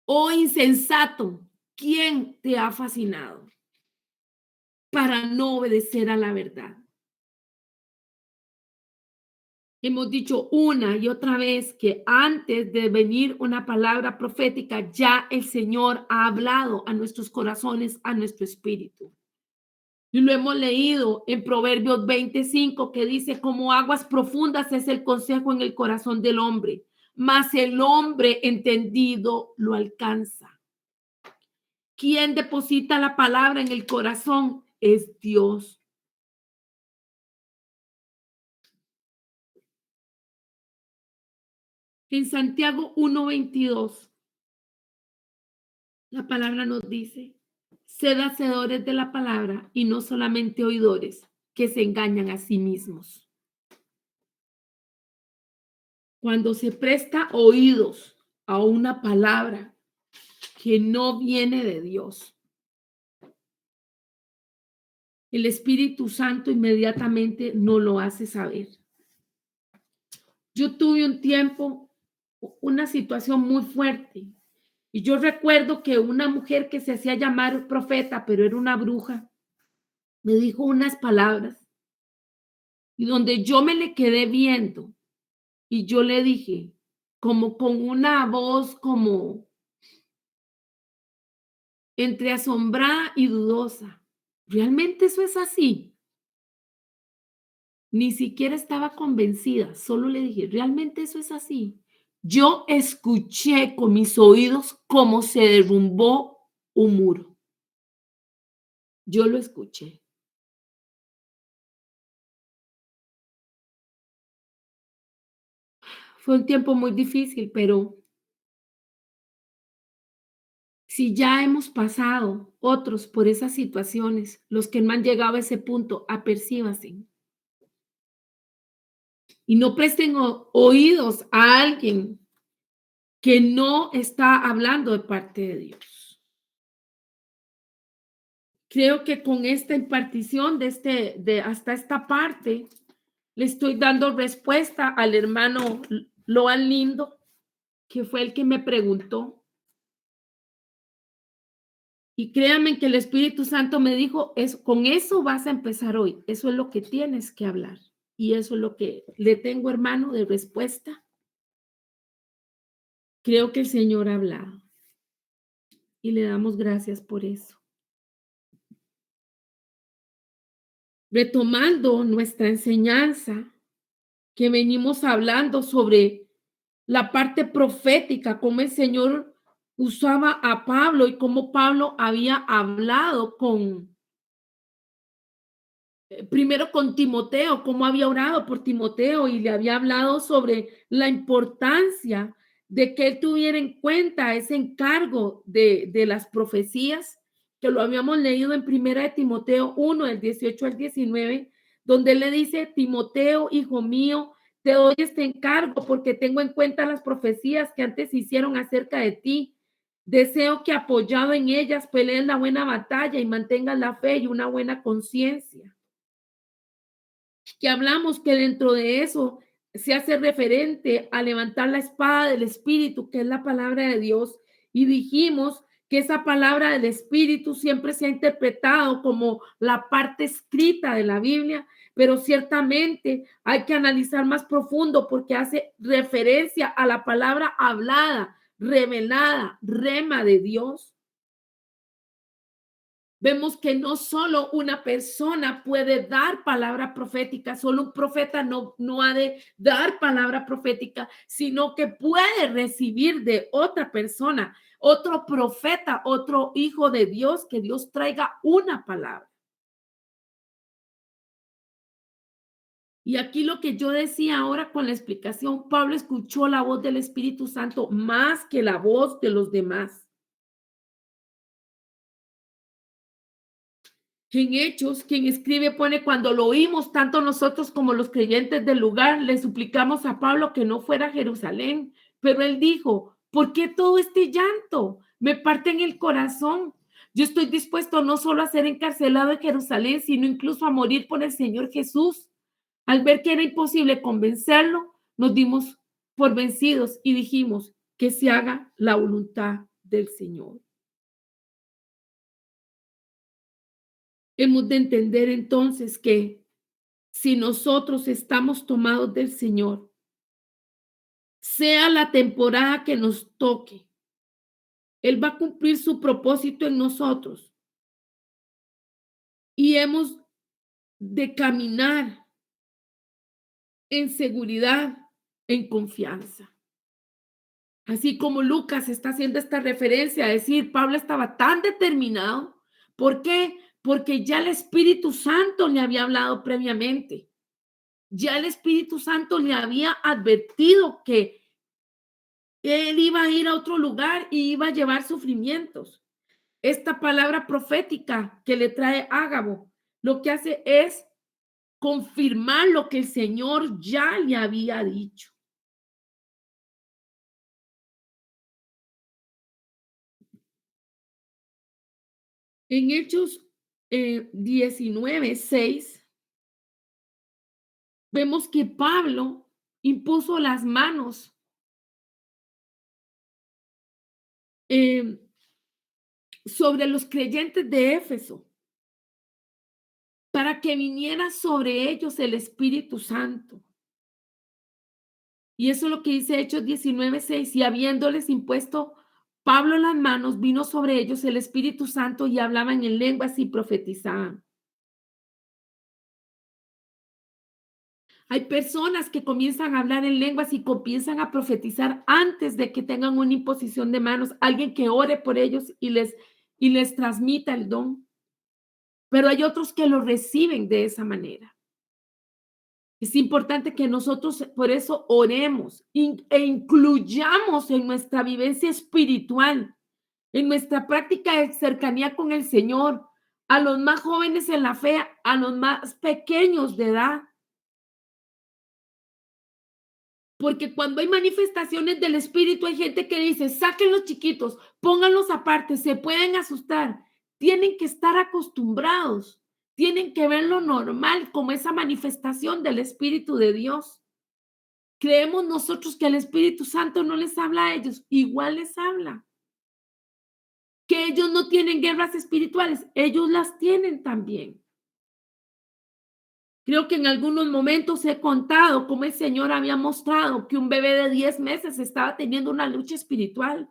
oh insensato, ¿quién te ha fascinado para no obedecer a la verdad? Hemos dicho una y otra vez que antes de venir una palabra profética, ya el Señor ha hablado a nuestros corazones, a nuestro espíritu. Y lo hemos leído en Proverbios 25, que dice, como aguas profundas es el consejo en el corazón del hombre, mas el hombre entendido lo alcanza. Quien deposita la palabra en el corazón es Dios. En Santiago 1:22, la palabra nos dice, sed hacedores de la palabra y no solamente oidores, que se engañan a sí mismos. Cuando se presta oídos a una palabra que no viene de Dios, el Espíritu Santo inmediatamente nos lo hace saber. Yo tuve un tiempo, una situación muy fuerte, y yo recuerdo que una mujer que se hacía llamar profeta, pero era una bruja, me dijo unas palabras, y donde yo me le quedé viendo, y yo le dije, como con una voz como entre asombrada y dudosa, ¿realmente eso es así? Ni siquiera estaba convencida, solo le dije, ¿realmente eso es así? Yo escuché con mis oídos cómo se derrumbó un muro. Yo lo escuché. Fue un tiempo muy difícil, pero Si ya hemos pasado otros por esas situaciones, los que no han llegado a ese punto, apercíbanse y no presten oídos a alguien que no está hablando de parte de Dios. Creo que con esta impartición de hasta esta parte, le estoy dando respuesta al hermano Loan Lindo, que fue el que me preguntó. Y créanme que el Espíritu Santo me dijo, con eso vas a empezar hoy. Eso es lo que tienes que hablar. Y eso es lo que le tengo, hermano, de respuesta. Creo que el Señor ha hablado y le damos gracias por eso. Retomando nuestra enseñanza, que venimos hablando sobre la parte profética, cómo el Señor usaba a Pablo y cómo Pablo había hablado primero con Timoteo, cómo había orado por Timoteo y le había hablado sobre la importancia de que él tuviera en cuenta ese encargo de las profecías, que lo habíamos leído en primera de Timoteo 1, del 18 al 19, donde él le dice, Timoteo, hijo mío, te doy este encargo porque tengo en cuenta las profecías que antes se hicieron acerca de ti. Deseo que apoyado en ellas pelees la buena batalla y mantengas la fe y una buena conciencia, que hablamos que dentro de eso se hace referente a levantar la espada del Espíritu, que es la palabra de Dios, y dijimos que esa palabra del Espíritu siempre se ha interpretado como la parte escrita de la Biblia, pero ciertamente hay que analizar más profundo porque hace referencia a la palabra hablada, revelada, rema de Dios. Vemos que no solo una persona puede dar palabra profética, solo un profeta no ha de dar palabra profética, sino que puede recibir de otra persona, otro profeta, otro hijo de Dios, que Dios traiga una palabra. Y aquí lo que yo decía ahora con la explicación, Pablo escuchó la voz del Espíritu Santo más que la voz de los demás. En Hechos, quien escribe pone, cuando lo oímos, tanto nosotros como los creyentes del lugar, le suplicamos a Pablo que no fuera a Jerusalén, pero él dijo, ¿por qué todo este llanto? Me parte en el corazón. Yo estoy dispuesto no solo a ser encarcelado en Jerusalén, sino incluso a morir por el Señor Jesús. Al ver que era imposible convencerlo, nos dimos por vencidos y dijimos que se haga la voluntad del Señor. Hemos de entender entonces que si nosotros estamos tomados del Señor, sea la temporada que nos toque, Él va a cumplir su propósito en nosotros y hemos de caminar en seguridad, en confianza. Así como Lucas está haciendo esta referencia, a decir, Pablo estaba tan determinado. ¿Por qué? Porque ya el Espíritu Santo le había hablado previamente. Ya el Espíritu Santo le había advertido que él iba a ir a otro lugar y iba a llevar sufrimientos. Esta palabra profética que le trae Ágabo, lo que hace es confirmar lo que el Señor ya le había dicho. En Hechos 19:6, vemos que Pablo impuso las manos eh, sobre los creyentes de Éfeso para que viniera sobre ellos el Espíritu Santo. Y eso es lo que dice Hechos 19:6, y habiéndoles impuesto Pablo las manos, vino sobre ellos el Espíritu Santo y hablaban en lenguas y profetizaban. Hay personas que comienzan a hablar en lenguas y comienzan a profetizar antes de que tengan una imposición de manos, alguien que ore por ellos y les transmita el don. Pero hay otros que lo reciben de esa manera. Es importante que nosotros por eso oremos e incluyamos en nuestra vivencia espiritual en nuestra práctica de cercanía con el Señor, a los más jóvenes en la fe, a los más pequeños de edad. Porque cuando hay manifestaciones del Espíritu, hay gente que dice, saquen los chiquitos, pónganlos aparte, se pueden asustar. Tienen que estar acostumbrados, tienen que ver lo normal como esa manifestación del Espíritu de Dios. Creemos nosotros que el Espíritu Santo no les habla a ellos, igual les habla. Que ellos no tienen guerras espirituales, ellos las tienen también. Creo que en algunos momentos he contado cómo el Señor había mostrado que un bebé de 10 meses estaba teniendo una lucha espiritual.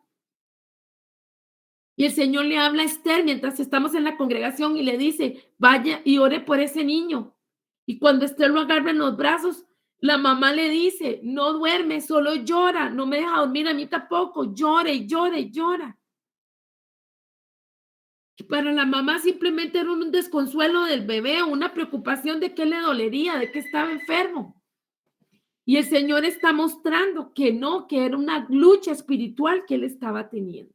Y el Señor le habla a Esther mientras estamos en la congregación y le dice, vaya y ore por ese niño. Y cuando Esther lo agarra en los brazos, la mamá le dice, no duerme, solo llora, no me deja dormir a mí tampoco, llora y llora y llora. Y para la mamá simplemente era un desconsuelo del bebé, una preocupación de qué le dolería, de que estaba enfermo. Y el Señor está mostrando que no, que era una lucha espiritual que él estaba teniendo.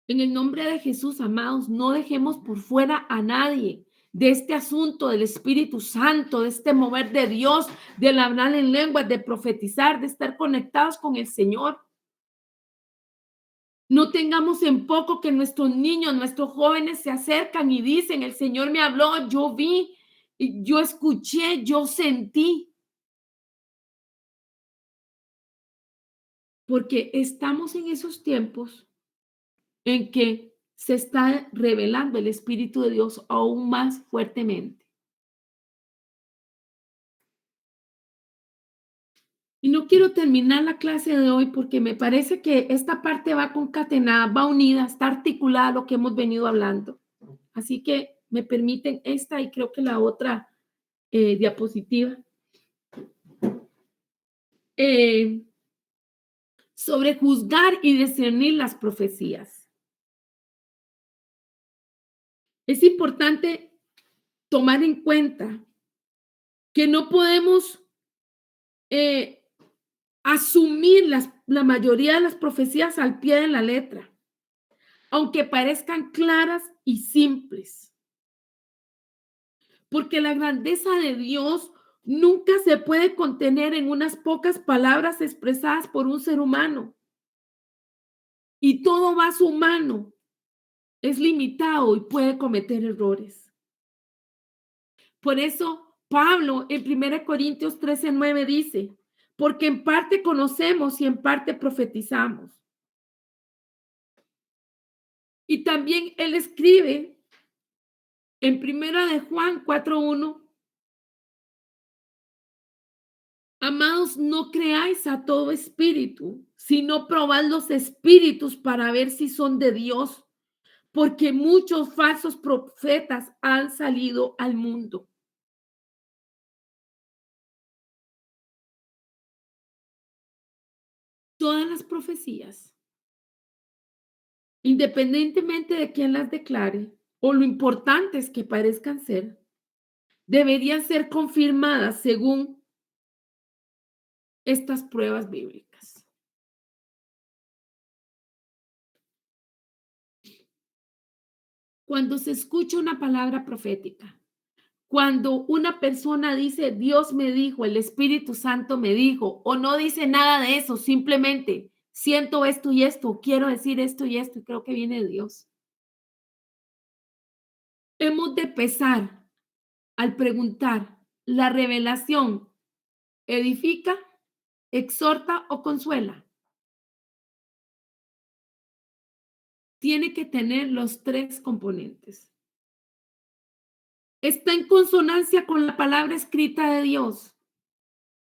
En el nombre de Jesús, amados, no dejemos por fuera a nadie de este asunto del Espíritu Santo, de este mover de Dios, del hablar en lenguas, de profetizar, de estar conectados con el Señor. No tengamos en poco que nuestros niños, nuestros jóvenes se acercan y dicen, el Señor me habló, yo vi, yo escuché, yo sentí. Porque estamos en esos tiempos en que se está revelando el Espíritu de Dios aún más fuertemente. Y no quiero terminar la clase de hoy porque me parece que esta parte va concatenada, va unida, está articulada a lo que hemos venido hablando. Así que me permiten esta y creo que la otra diapositiva. Sobre juzgar y discernir las profecías. Es importante tomar en cuenta que no podemos asumir la mayoría de las profecías al pie de la letra, aunque parezcan claras y simples, porque la grandeza de Dios nunca se puede contener en unas pocas palabras expresadas por un ser humano. Y todo vaso humano es limitado y puede cometer errores. Por eso Pablo en 1 Corintios 13:9 dice, porque en parte conocemos y en parte profetizamos. Y también él escribe en 1 Juan 4:1, amados, no creáis a todo espíritu, sino probad los espíritus para ver si son de Dios, porque muchos falsos profetas han salido al mundo. Todas las profecías, independientemente de quién las declare o lo importantes que parezcan ser, deberían ser confirmadas según estas pruebas bíblicas. Cuando se escucha una palabra profética, cuando una persona dice, Dios me dijo, el Espíritu Santo me dijo, o no dice nada de eso, simplemente siento esto y esto, quiero decir esto y esto, y creo que viene de Dios. Hemos de pesar al preguntar, ¿la revelación edifica, exhorta o consuela? Tiene que tener los tres componentes. Está en consonancia con la palabra escrita de Dios.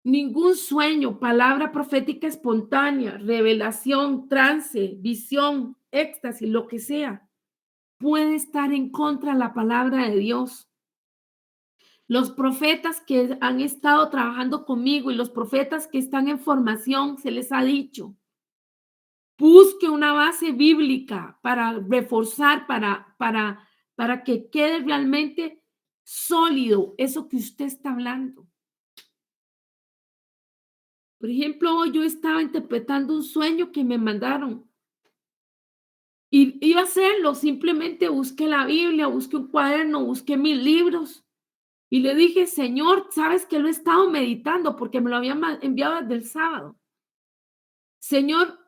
Ningún sueño, palabra profética espontánea, revelación, trance, visión, éxtasis, lo que sea, puede estar en contra de la palabra de Dios. Los profetas que han estado trabajando conmigo y los profetas que están en formación, se les ha dicho, busque una base bíblica para reforzar, para que quede realmente sólido eso que usted está hablando. Por ejemplo, hoy yo estaba interpretando un sueño que me mandaron Y iba a hacerlo, simplemente busqué la Biblia, busqué un cuaderno, busqué mis libros y le dije: "Señor, sabes que lo he estado meditando", porque me lo había enviado desde el sábado. Señor,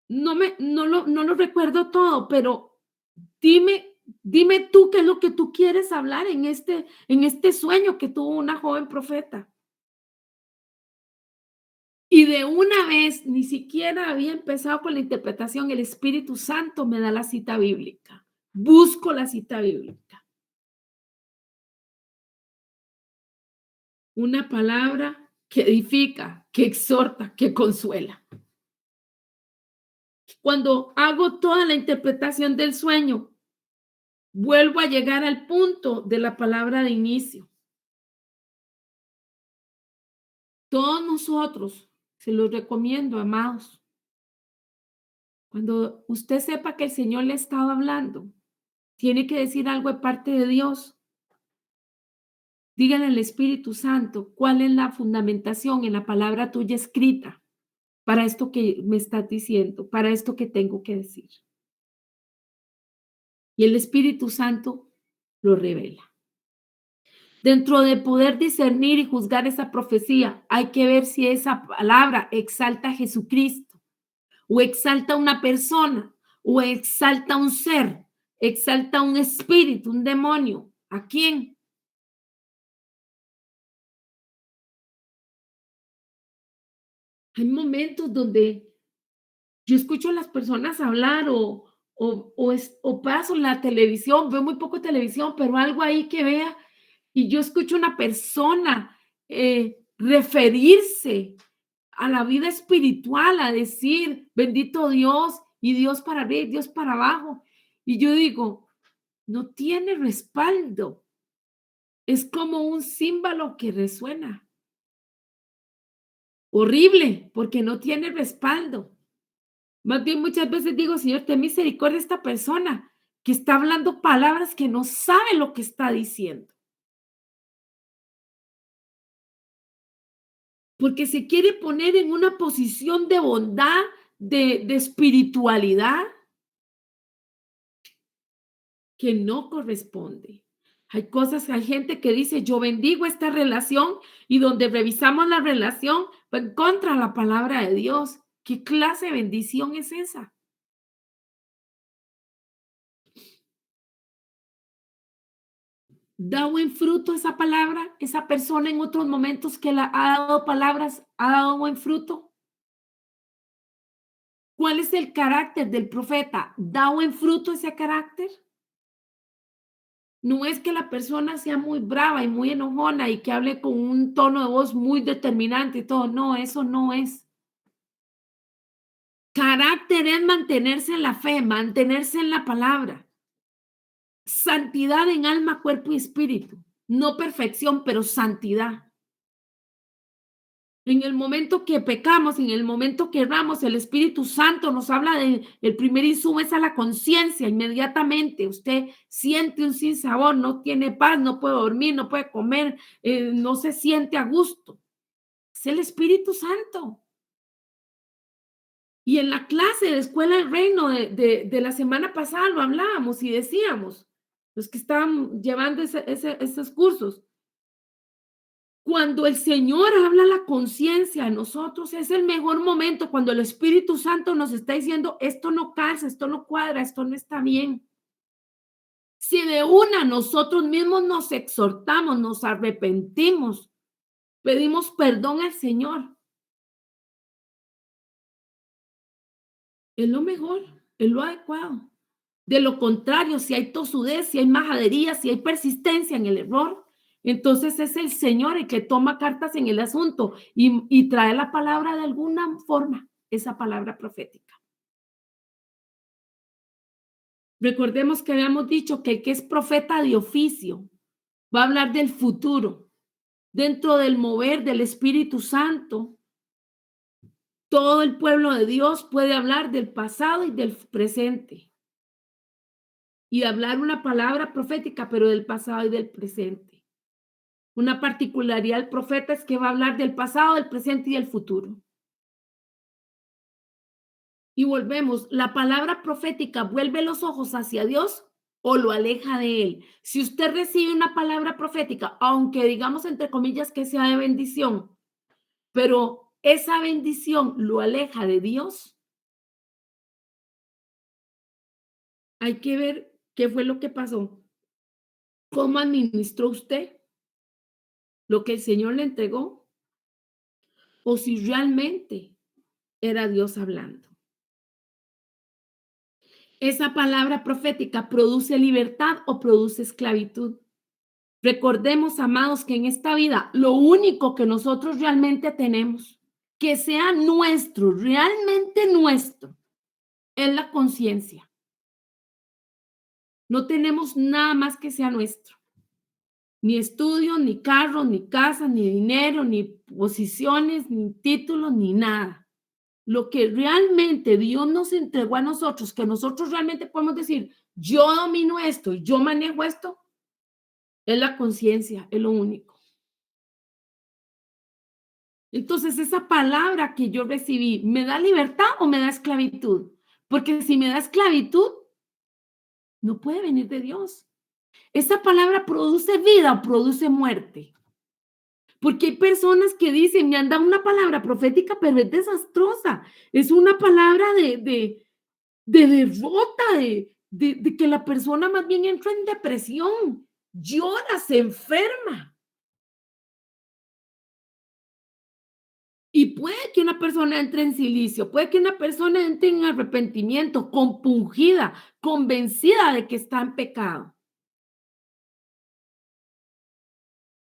no lo recuerdo todo, pero dime tú qué es lo que tú quieres hablar en este sueño que tuvo una joven profeta. Y de una vez, ni siquiera había empezado con la interpretación, el Espíritu Santo me da la cita bíblica. Busco la cita bíblica. Una palabra que edifica, que exhorta, que consuela. Cuando hago toda la interpretación del sueño, vuelvo a llegar al punto de la palabra de inicio. Todos nosotros, se los recomiendo, amados, cuando usted sepa que el Señor le ha estado hablando, tiene que decir algo de parte de Dios. Dígale al Espíritu Santo cuál es la fundamentación en la palabra tuya escrita para esto que me estás diciendo, para esto que tengo que decir. Y el Espíritu Santo lo revela. Dentro de poder discernir y juzgar esa profecía, hay que ver si esa palabra exalta a Jesucristo, o exalta a una persona, o exalta a un ser, exalta a un espíritu, un demonio. ¿A quién? Hay momentos donde yo escucho a las personas hablar o paso la televisión, veo muy poco televisión, pero algo ahí que vea y yo escucho una persona referirse a la vida espiritual, a decir, bendito Dios, y Dios para arriba y Dios para abajo. Y yo digo, no tiene respaldo. Es como un címbalo que resuena. Horrible, porque no tiene respaldo. Más bien muchas veces digo, Señor, ten misericordia de esta persona que está hablando palabras que no sabe lo que está diciendo. Porque se quiere poner en una posición de bondad, de espiritualidad que no corresponde. Hay gente que dice, yo bendigo esta relación y donde revisamos la relación va en contra de la palabra de Dios. ¿Qué clase de bendición es esa? ¿Da buen fruto esa palabra? ¿Esa persona en otros momentos que la ha dado palabras ha dado buen fruto? ¿Cuál es el carácter del profeta? ¿Da buen fruto ese carácter? No es que la persona sea muy brava y muy enojona y que hable con un tono de voz muy determinante y todo. No, eso no es. Carácter es mantenerse en la fe, mantenerse en la palabra. Santidad en alma, cuerpo y espíritu. No perfección, pero santidad. En el momento que pecamos, en el momento que erramos, el Espíritu Santo nos habla de el primer insumo es a la conciencia, inmediatamente usted siente un sinsabor, no tiene paz, no puede dormir, no puede comer, no se siente a gusto. Es el Espíritu Santo. Y en la clase de Escuela del Reino de la semana pasada lo hablábamos y decíamos, los que estaban llevando esos cursos, cuando el Señor habla a la conciencia a nosotros, es el mejor momento cuando el Espíritu Santo nos está diciendo, esto no calza, esto no cuadra, esto no está bien. Si de una nosotros mismos nos exhortamos, nos arrepentimos, pedimos perdón al Señor, es lo mejor, es lo adecuado. De lo contrario, si hay tosudez, si hay majadería, si hay persistencia en el error, entonces es el Señor el que toma cartas en el asunto y trae la palabra de alguna forma, esa palabra profética. Recordemos que habíamos dicho que el que es profeta de oficio va a hablar del futuro. Dentro del mover del Espíritu Santo, todo el pueblo de Dios puede hablar del pasado y del presente y hablar una palabra profética, pero del pasado y del presente. Una particularidad del profeta es que va a hablar del pasado, del presente y del futuro. Y volvemos, la palabra profética vuelve los ojos hacia Dios o lo aleja de él. Si usted recibe una palabra profética, aunque digamos entre comillas que sea de bendición, pero esa bendición lo aleja de Dios, hay que ver qué fue lo que pasó, cómo administró usted lo que el Señor le entregó o si realmente era Dios hablando. Esa palabra profética produce libertad o produce esclavitud. Recordemos, amados, que en esta vida lo único que nosotros realmente tenemos, que sea nuestro, realmente nuestro, es la conciencia. No tenemos nada más que sea nuestro. Ni estudios, ni carros, ni casas, ni dinero, ni posiciones, ni títulos, ni nada. Lo que realmente Dios nos entregó a nosotros, que nosotros realmente podemos decir, yo domino esto, yo manejo esto, es la conciencia, es lo único. Entonces, esa palabra que yo recibí, ¿me da libertad o me da esclavitud? Porque si me da esclavitud, no puede venir de Dios. Esa palabra produce vida o produce muerte. Porque hay personas que dicen, me han dado una palabra profética, pero es desastrosa. Es una palabra de derrota, de que la persona más bien entra en depresión, llora, se enferma. Y puede que una persona entre en silicio, puede que una persona entre en arrepentimiento, compungida, convencida de que está en pecado.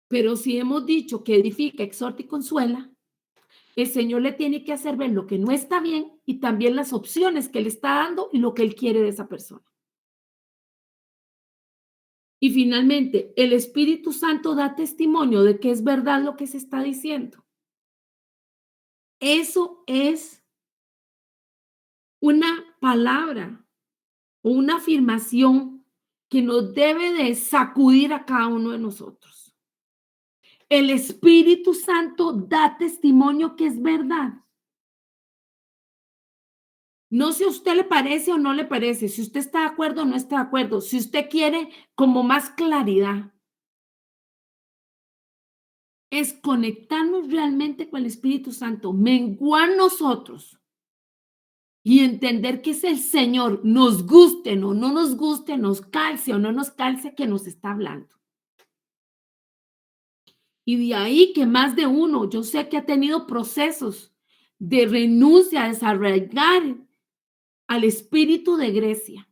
Pero si hemos dicho que edifica, exhorta y consuela, el Señor le tiene que hacer ver lo que no está bien y también las opciones que le está dando y lo que Él quiere de esa persona. Y finalmente, el Espíritu Santo da testimonio de que es verdad lo que se está diciendo. Eso es una palabra o una afirmación que nos debe de sacudir a cada uno de nosotros. El Espíritu Santo da testimonio que es verdad. No si a usted le parece o no le parece, si usted está de acuerdo o no está de acuerdo, si usted quiere como más claridad, es conectarnos realmente con el Espíritu Santo, menguar nosotros y entender que es el Señor, nos guste o no nos guste, nos calce o no nos calce, que nos está hablando. Y de ahí que más de uno, yo sé que ha tenido procesos de renuncia, a desarraigar al espíritu de Grecia.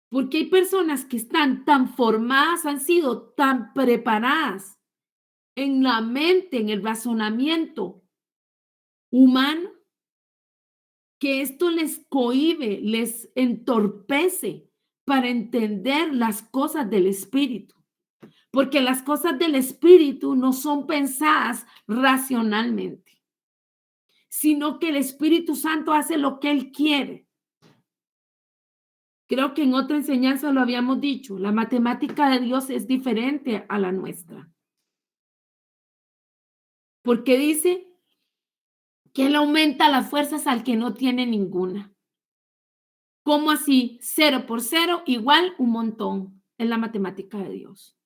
Porque hay personas que están tan formadas, han sido tan preparadas en la mente, en el razonamiento humano, que esto les cohíbe, les entorpece para entender las cosas del espíritu. Porque las cosas del espíritu no son pensadas racionalmente, sino que el Espíritu Santo hace lo que Él quiere. Creo que en otra enseñanza lo habíamos dicho, la matemática de Dios es diferente a la nuestra. Porque dice que Él aumenta las fuerzas al que no tiene ninguna. ¿Cómo así? 0 por 0 igual un montón. Es la matemática de Dios.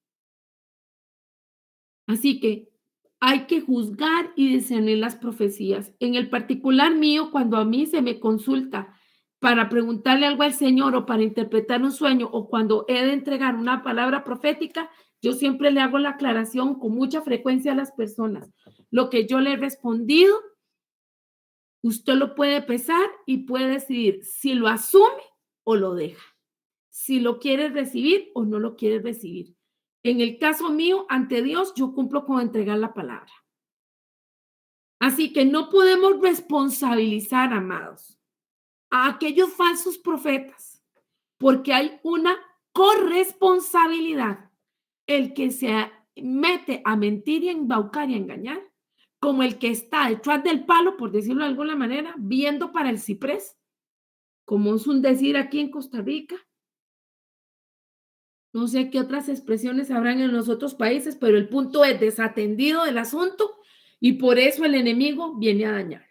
Así que hay que juzgar y discernir las profecías. En el particular mío, cuando a mí se me consulta para preguntarle algo al Señor o para interpretar un sueño o cuando he de entregar una palabra profética, yo siempre le hago la aclaración con mucha frecuencia a las personas. Lo que yo le he respondido, usted lo puede pesar y puede decidir si lo asume o lo deja, si lo quiere recibir o no lo quiere recibir. En el caso mío, ante Dios, yo cumplo con entregar la palabra. Así que no podemos responsabilizar, amados, a aquellos falsos profetas, porque hay una corresponsabilidad. El que se mete a mentir y a embaucar y a engañar, como el que está detrás del palo, por decirlo de alguna manera, viendo para el ciprés, como es un decir aquí en Costa Rica. No sé qué otras expresiones habrán en los otros países, pero el punto es desatendido del asunto y por eso el enemigo viene a dañar.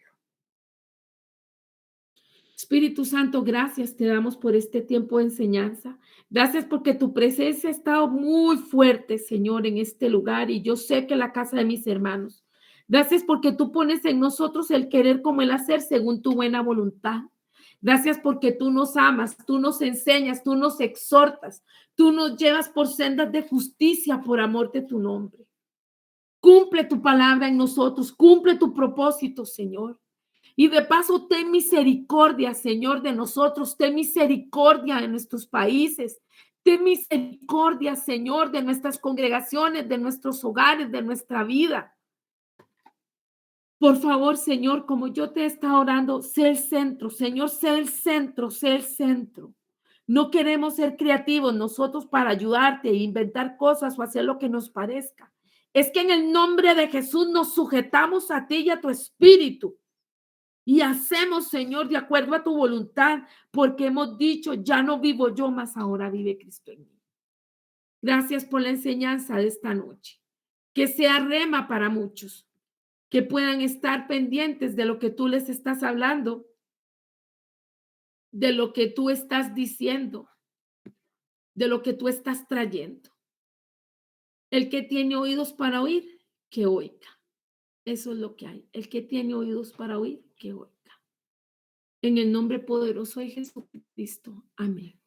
Espíritu Santo, gracias te damos por este tiempo de enseñanza. Gracias porque tu presencia ha estado muy fuerte, Señor, en este lugar y yo sé que la casa de mis hermanos. Gracias porque tú pones en nosotros el querer como el hacer según tu buena voluntad. Gracias porque tú nos amas, tú nos enseñas, tú nos exhortas, tú nos llevas por sendas de justicia por amor de tu nombre. Cumple tu palabra en nosotros, cumple tu propósito, Señor. Y de paso, ten misericordia, Señor, de nosotros, ten misericordia de nuestros países, ten misericordia, Señor, de nuestras congregaciones, de nuestros hogares, de nuestra vida. Por favor, Señor, como yo te he estado orando, sé el centro, Señor, sé el centro, sé el centro. No queremos ser creativos nosotros para ayudarte e inventar cosas o hacer lo que nos parezca. Es que en el nombre de Jesús nos sujetamos a ti y a tu espíritu. Y hacemos, Señor, de acuerdo a tu voluntad, porque hemos dicho, ya no vivo yo, mas ahora vive Cristo en mí. Gracias por la enseñanza de esta noche. Que sea rema para muchos, que puedan estar pendientes de lo que tú les estás hablando, de lo que tú estás diciendo, de lo que tú estás trayendo. El que tiene oídos para oír, que oiga. Eso es lo que hay. El que tiene oídos para oír, que oiga. En el nombre poderoso de Jesucristo. Amén.